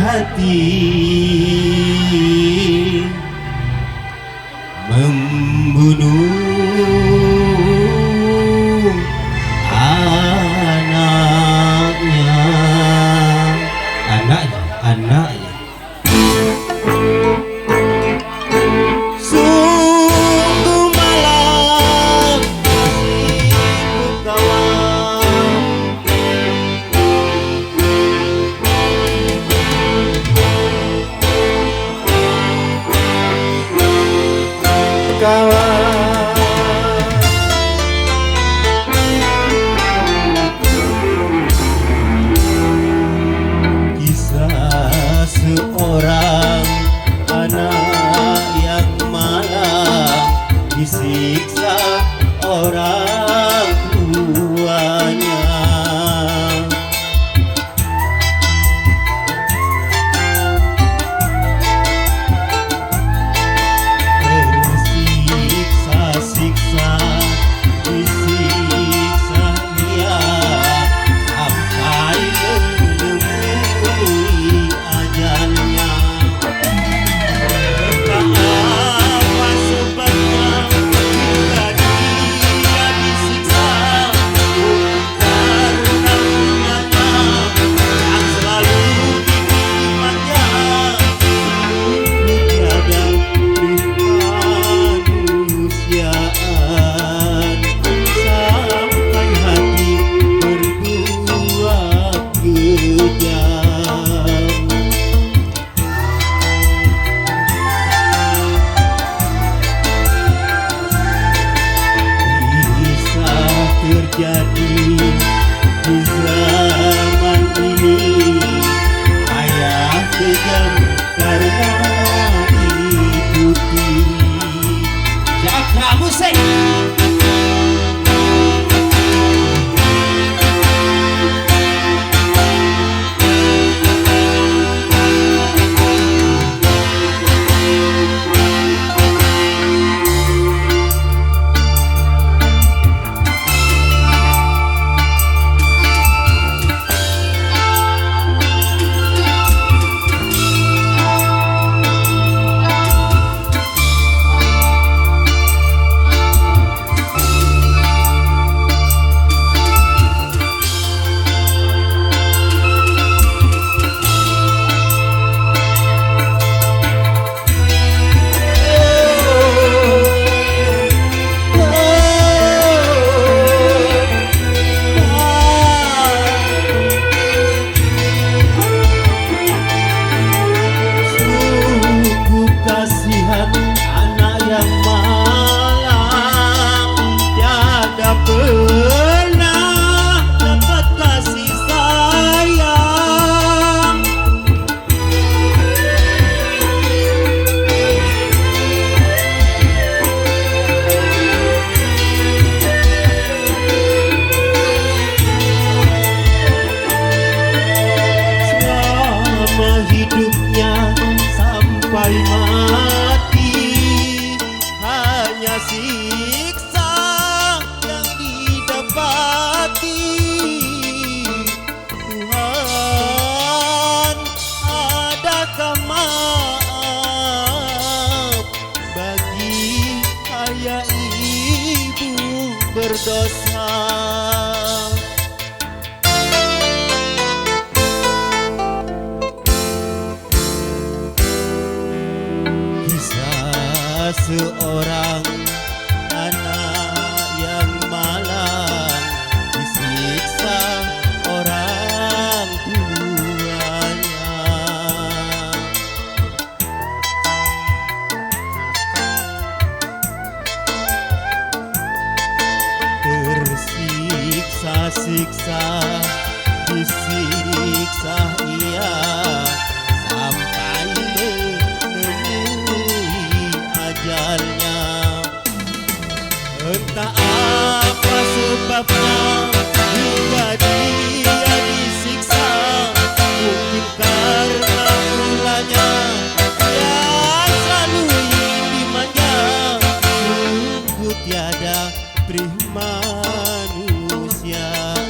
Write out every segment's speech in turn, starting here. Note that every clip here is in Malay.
hati membunuh anaknya. Sungguh malam nasib kawan. Kisah seorang anak yang malang disiksa orang tuanya. Tersiksa-siksa disiksa dia sampai menemui ajalnya. Tak apa sebabnya jika dia disiksa, karena punyanya yang selalu dimanja. Tiada kemanusiaan sampai hati berbuat kejam. Bisa terjadi di zaman ini, ayah kejam karena ibu tiri. Jaga musik. Anak yang malang tiada pernah dapat kasih sayang. Selama hidupnya sampai mati, hanya siksa yang didapati. Tuhan, adakah maaf bagi ayah ibu berdosa? Kisah seorang anak yang malang disiksa orang tuanya. Tersiksa-siksa disiksa ia sampai menemui ajalnya. Entah apa sebabnya hingga dia disiksa, mungkin karena ulahnya yang selalu dimanja. Sungguh tiada perih manusiaan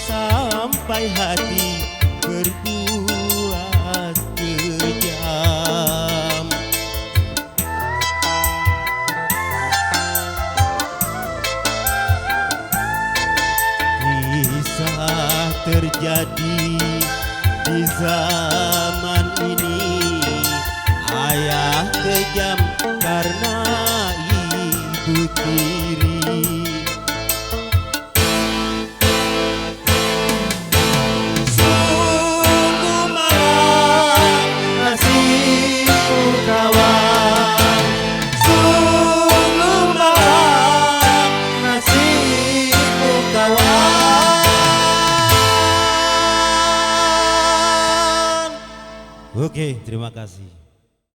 sampai hati berbuat terjadi di zaman ini. Ayah kejam karena ibu tiri. Sungguh malang nasibku kawan, sungguh malang nasibku kawan. Oke, terima kasih.